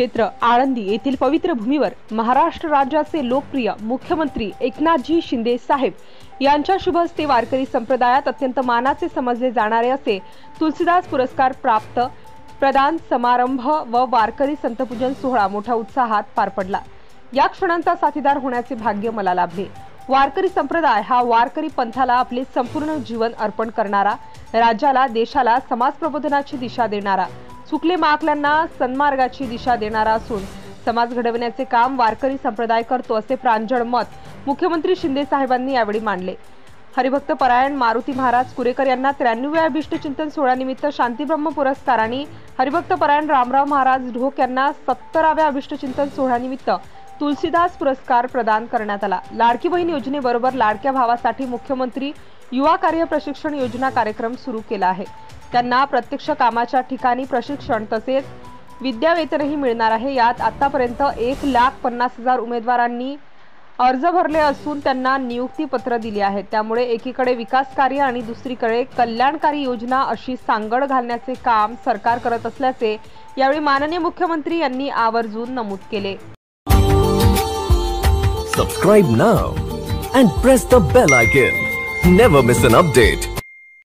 क्षेत्र आळंदी येथील पवित्र भूमीवर महाराष्ट्र राज्याचे लोकप्रिय मुख्यमंत्री एकनाथजी शिंदे साहेब यांच्या शुभ हस्ते वारकरी संप्रदायात अत्यंत मानाचे समजले जाणारे असे तुलसीदास पुरस्कार प्राप्त प्रदान समारंभ व वारकरी संतपूजन सोहळा मोठ्या उत्साहात पार पडला। या क्षणांचा साथीदार होण्याचे भाग्य मला लाभले। वारकरी संप्रदाय हा वारकरी पंथाला आपले संपूर्ण जीवन अर्पण करणारा, राज्याला देशाला समाज प्रबोधनाची दिशा देणारा, चुकले माकल्यांना सन्मार्गाची दिशा देणारा असून समाज घडवण्याचे काम वारकरी संप्रदाय करतो असे प्रांजळ मत मुख्यमंत्री शिंदे साहेबांनी यावेळी मांडले। हरिभक्त परायण मारुती महाराज कुरेकर यांना 93व्या अभिष्ट चिंतन सोहळ्यानिमित्त शांतीब्रह्म पुरस्कार आणि हरिभक्त परायण रामराव महाराज ढोक यांना 70व्या अभिष्ट चिंतन सोहळ्यानिमित्त तुलसीदास पुरस्कार प्रदान करण्यात आला। लाडकी बहीण योजनेबरोबर लाडक्या भावासाठी मुख्यमंत्री युवा कार्य प्रशिक्षण योजना कार्यक्रम सुरू केला आहे। त्यांना प्रत्यक्ष कामाच्या ठिकाणी प्रशिक्षण तसेच विद्यावेतनही मिळणार आहे। यात आतापर्यंत 1,50,000 उमेदवारांनी अर्ज भरले असून त्यांना नियुक्ती पत्र दिली आहेत। त्यामुळे एकीकडे विकास कार्य आणि दुसरीकडे कल्याणकारी योजना अशी सांगड घालण्याचे काम सरकार करत असल्याचे यावेळी माननीय मुख्यमंत्री यांनी आवर्जून नमूद केले। Subscribe now and press the bell icon. Never miss an update.